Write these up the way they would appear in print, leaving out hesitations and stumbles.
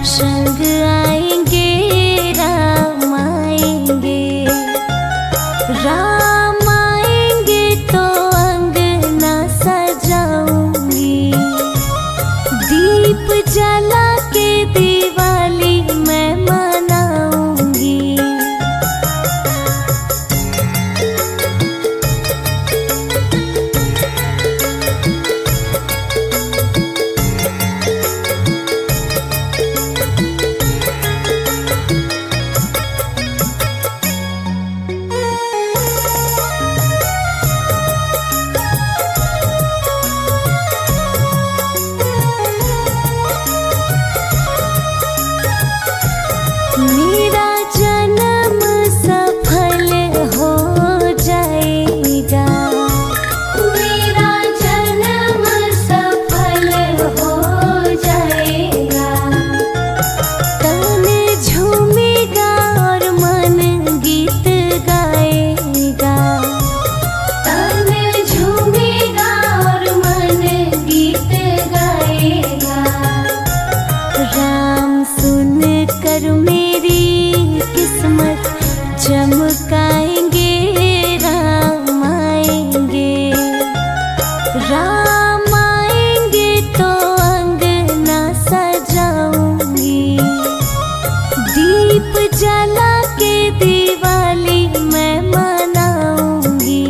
संग आएंगे, राम आएंगे। राम आएंगे तो अंगना सजाऊंगी, दीप जला के दिवाली मैं मनाऊंगी। मेरा जन्म सफल हो जाएगा, मेरा जन्म सफल हो जाएगा। तन झूमेगा और मन गीत गाएगा, तन झूमेगा और मन गीत गाएगा। राम सुन कर मेरी किस्मत चमकाएंगे, राम आएंगे। राम आएंगे तो अंगना सजाऊंगी, दीप जला के दिवाली मैं मनाऊंगी।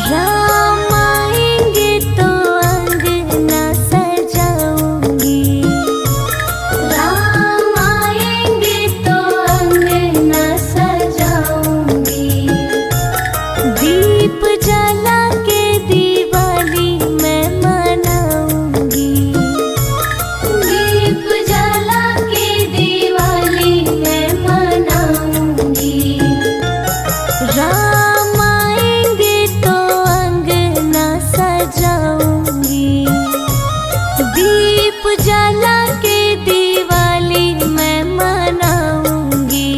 राम आएंगे तो अंगना सजाऊंगी, राम आएंगे तो अंगना सजाऊंगी, दीप जला के दिवाली मैं मनाऊंगी, दीप जला के दिवाली मैं मनाऊंगी। राम आएंगे तो अंगना सजाऊंगी, दीप जला के दिवाली मैं मनाऊंगी।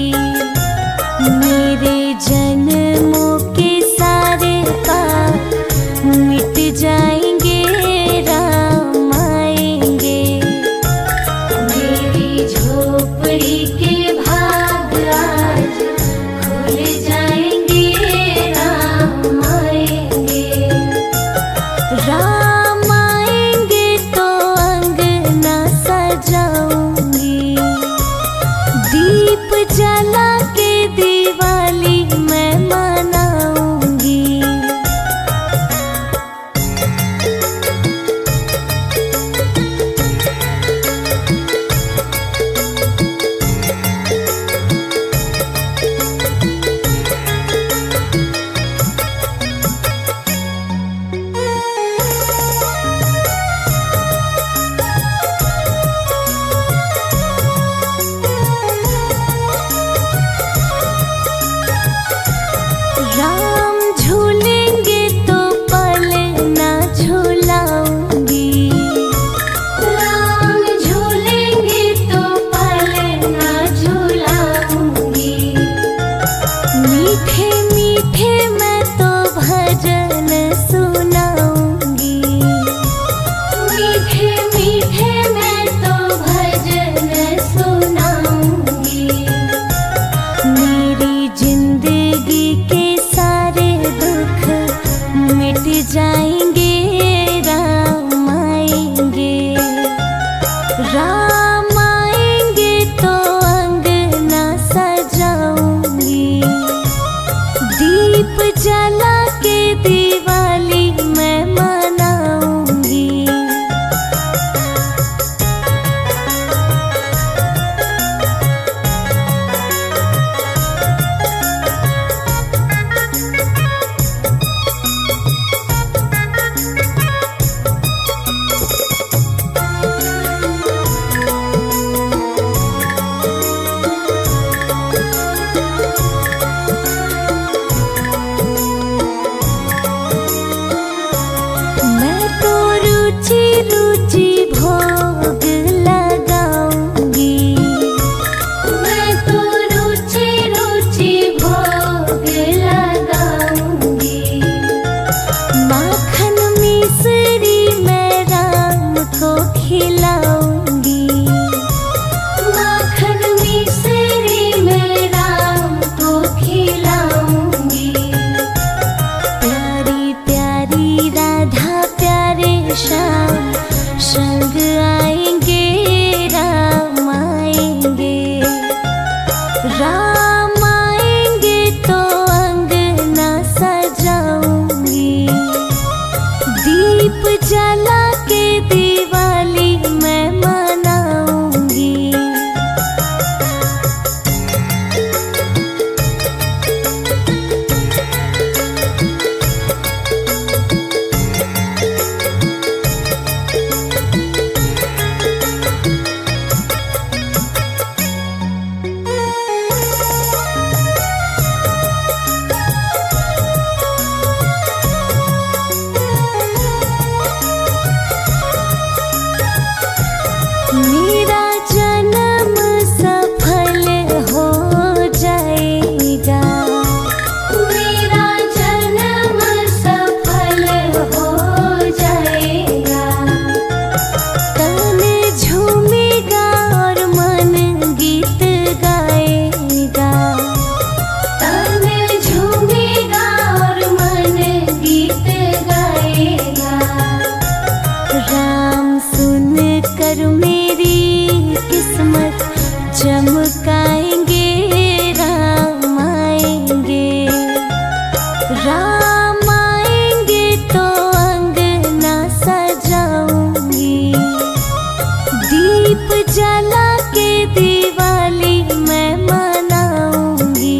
मेरे जन्मों के सारे पाप मिट जाएंगे, राम आएंगे। मेरी झोपड़ी के भाग आज खुल जाएंगे, राम आएंगे। राम आएंगे तो अंगना आएंगे, राम आएंगे। राम आएंगे तो अंगना सजाऊंगी, दीप जला के दिवाली मैं मनाऊंगी। मेरा जन्म सफल हो जाएगा, मेरा जन्म सफल हो जाएगा। तन झूमेगा और मन गीत गाएगा, तन झूमेगा और मन गीत गाएगा। राम सुन कर मेरी किस्मत चमकाएंगे, राम आएंगे। राम आएंगे तो अंगना सजाऊंगी, दीप जला के दिवाली मैं मनाऊंगी।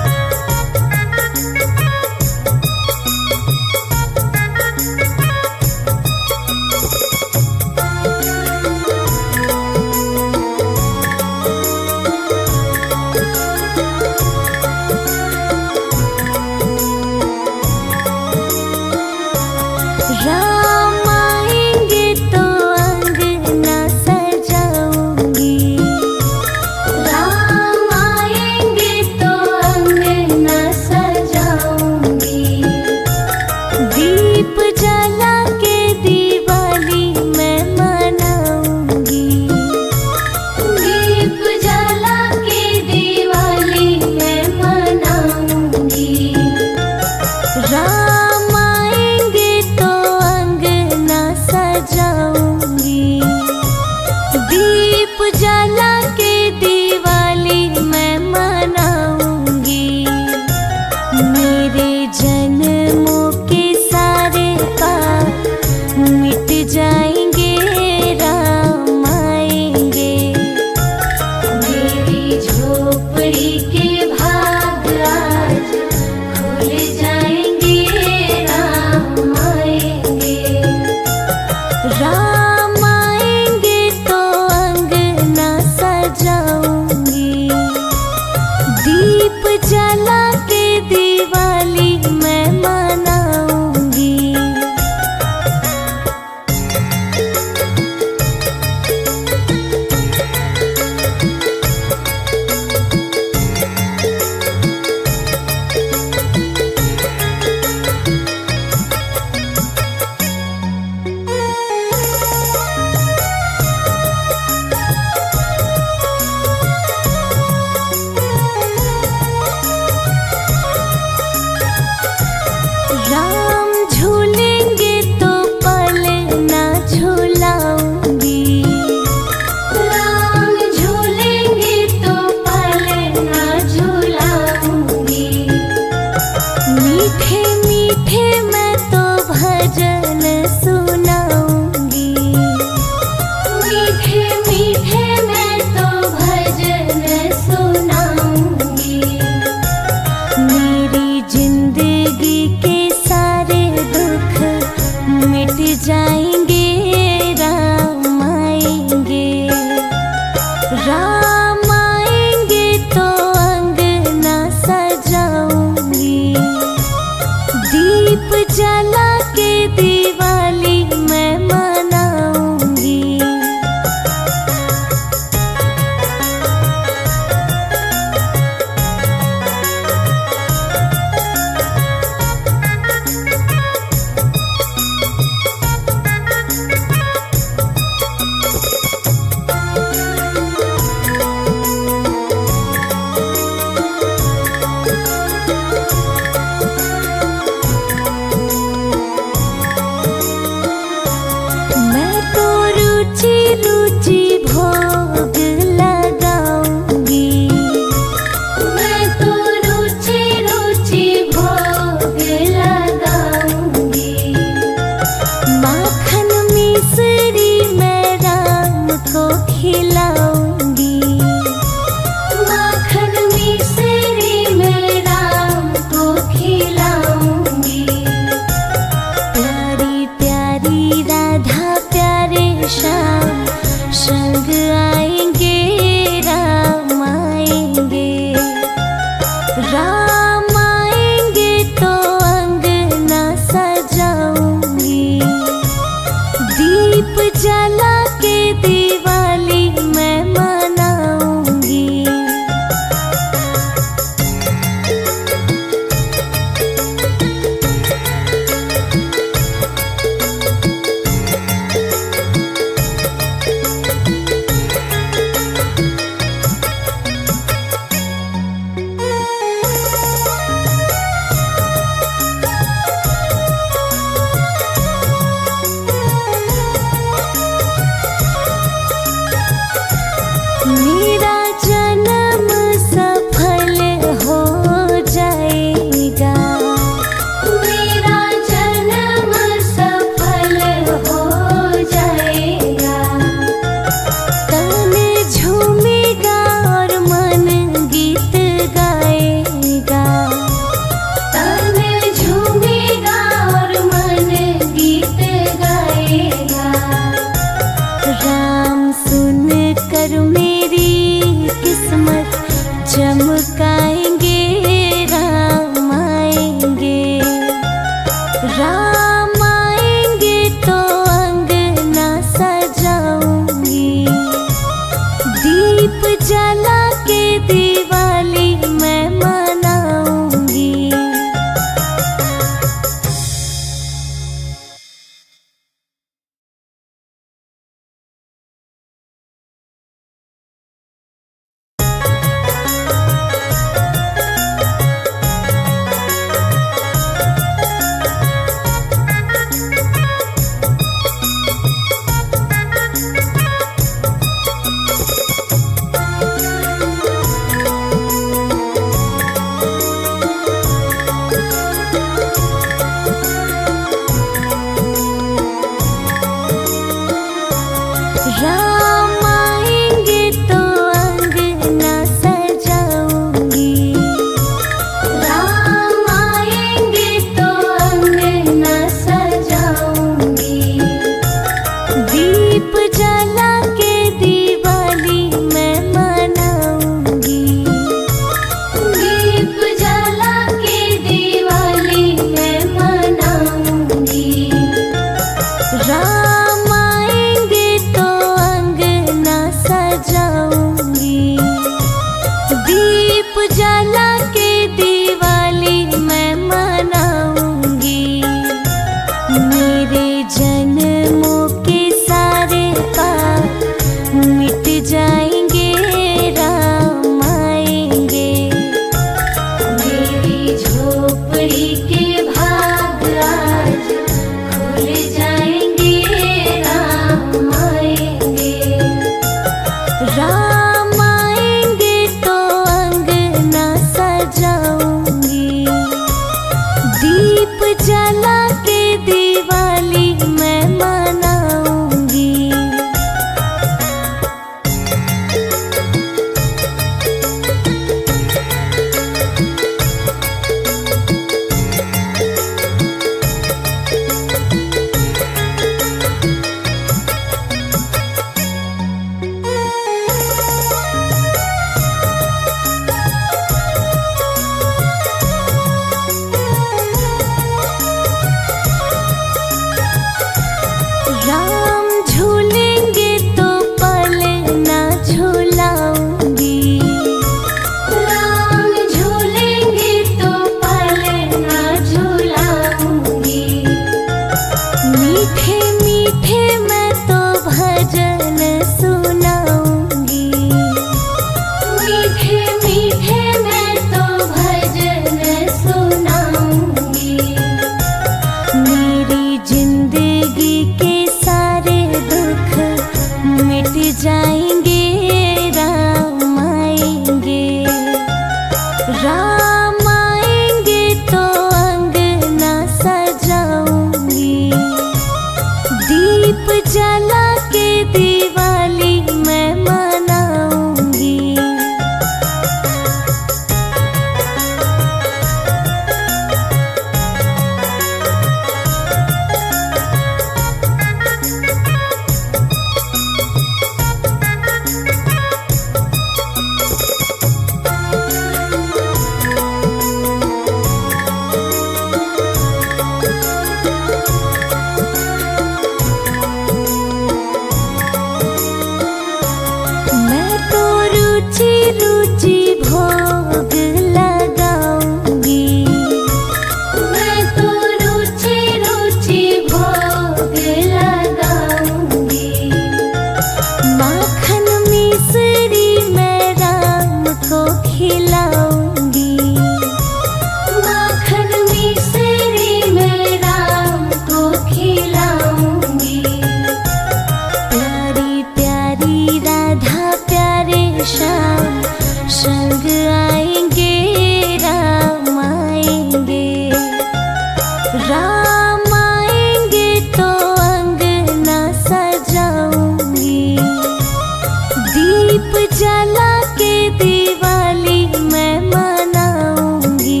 जला के दिवाली मैं मनाऊंगी।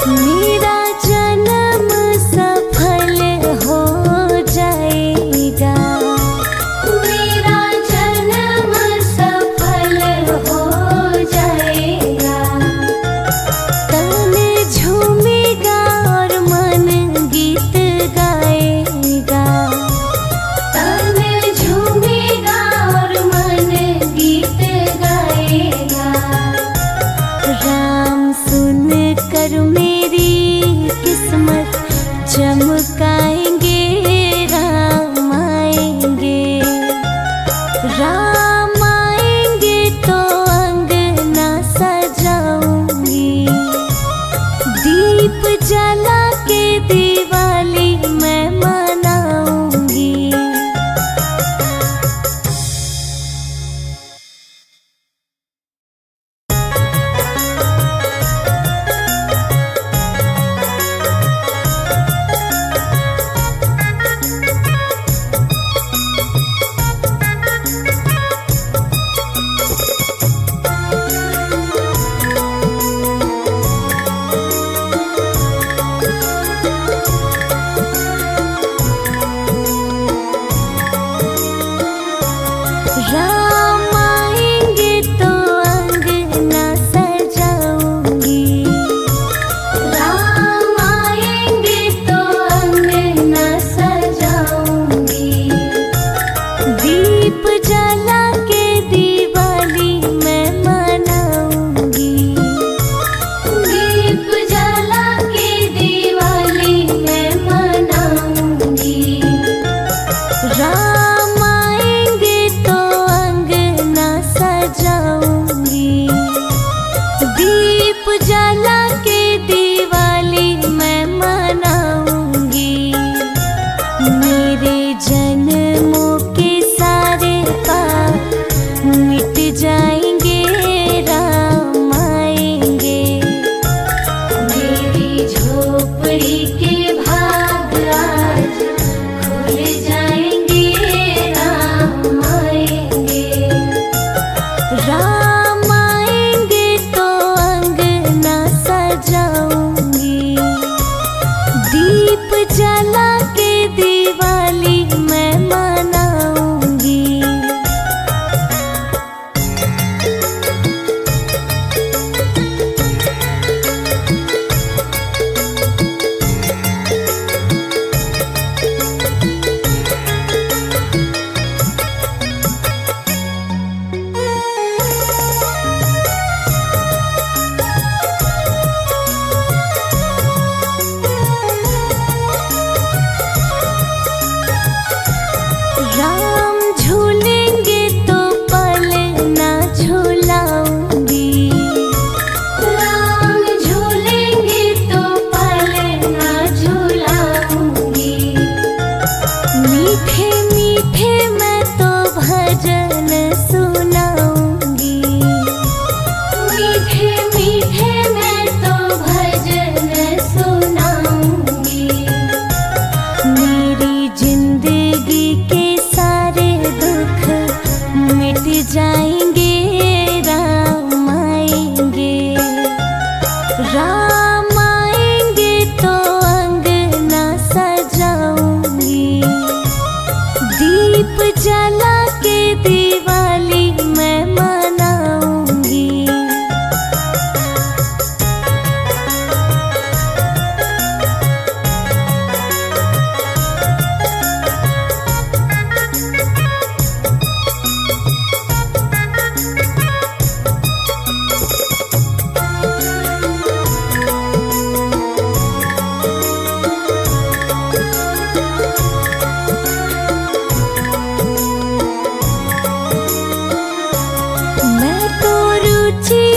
मेरा जन्म सफल हो जाएगा। मेरा जन्म सफल हो जाएगा। तन झूमेगा और मन गीत गाएगा। तन झूमेगा और मन गीत गाएगा। राम सुन कर मेरी किस्मत चमकाएंगे। राम आएंगे। राम आएंगे तो अंगना सजाऊंगी। दीप जला के दिवाली मैं मनाऊंगी।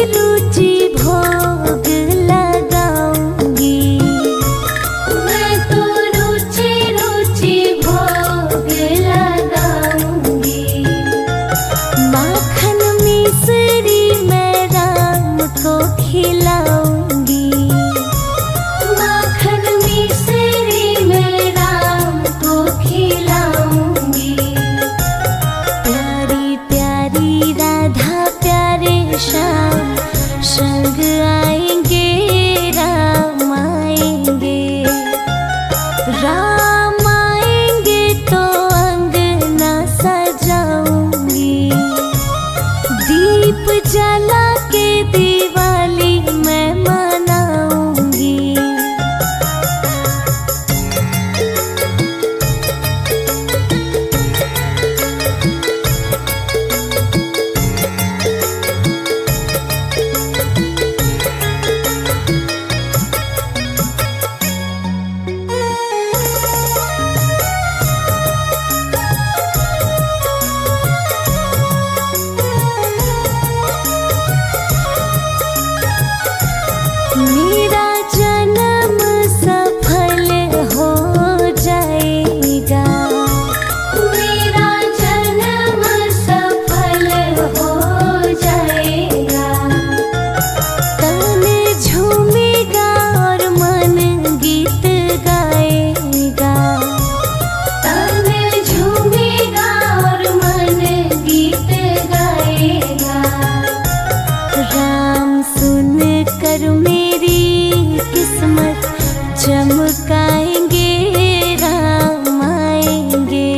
रुचि भोग लगाऊंगी। मैं तो रुचि रुचि भोग लगाऊंगी। माखन मिश्री मैं राम को खिलाऊंगी। माखन मिश्री मैं राम को खिलाऊंगी। प्यारी प्यारी राधा प्यारे श्याम संग आएंगे, राम आएंगे। राम आएंगे तो अंगना सजाऊंगी। दीप जला के दिवाली मैं मनाऊंगी। मेरा जन्म सफल हो जाएगा। मेरा जन्म सफल हो जाएगा। तन झूमेगा और मन गीत गाएगा। तन झूमेगा और मन गीत गाएगा। राम सुन कर मेरी किस्मत चमकाएंगे, राम आएंगे।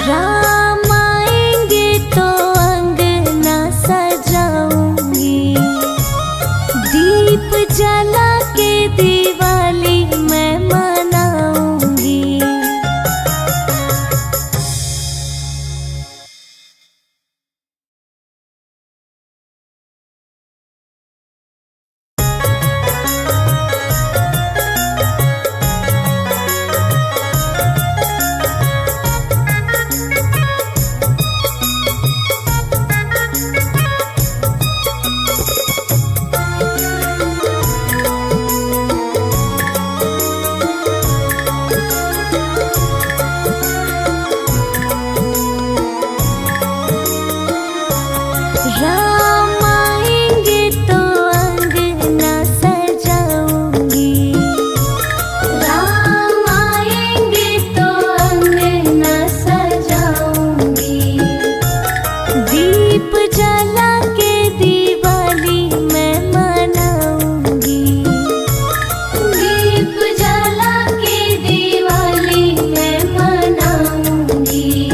राम आएंगे तो अंगना सजाऊंगी। दीप जला के दिवाली मैं मनाऊंगी। राम आएंगे तो अंगना सजाऊंगी। राम आएंगे तो अंगना सजाऊंगी। दीप जला के दिवाली मैं मनाऊंगी। दीप जला के दिवाली मैं मनाऊंगी।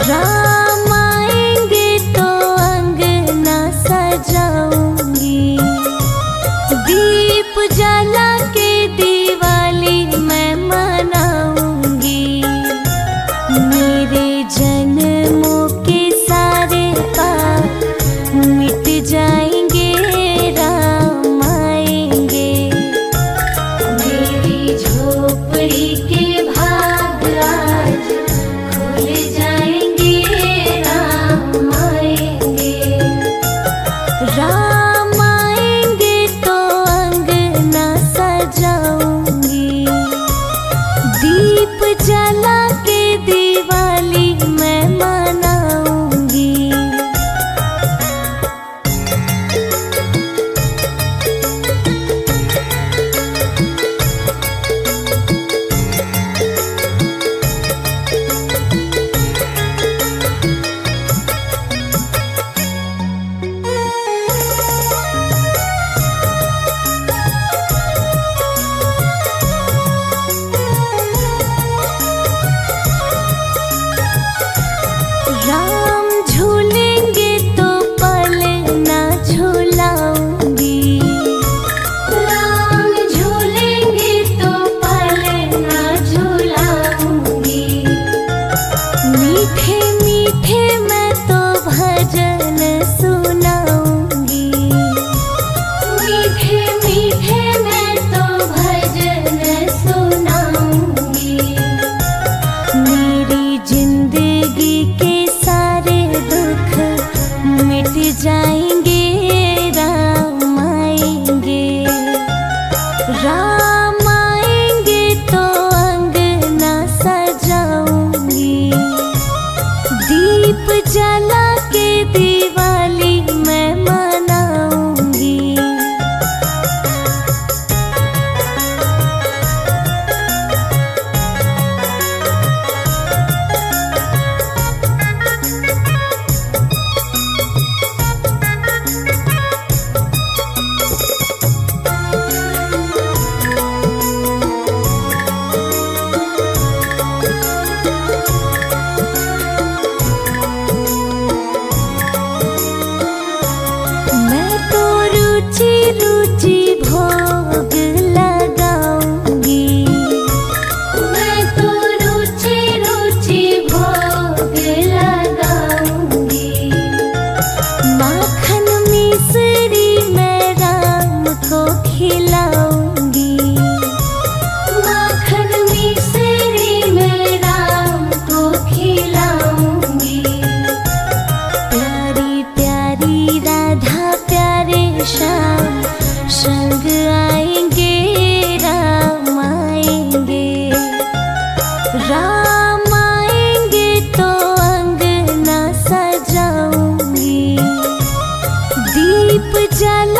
राम आएंगे तो मिट जाएंगे राम आएंगे। राम आएंगे तो अंगना सजाऊंगी, दीप जला के दिवाली मैं मनाऊंगी। मैं तो रुचि रुचि भोग लगाऊंगी, मैं तो रुचि रुचि भोग लगाऊंगी। माखन मिश्री मैं राम को खिलाऊंगी, माखन मिश्री मैं राम को खिलाऊंगी। प्यारी प्यारी राधा प्यारे श्याम संग आएंगे राम आएंगे। राम आएंगे तो अंगना सजाऊंगी, दीप जला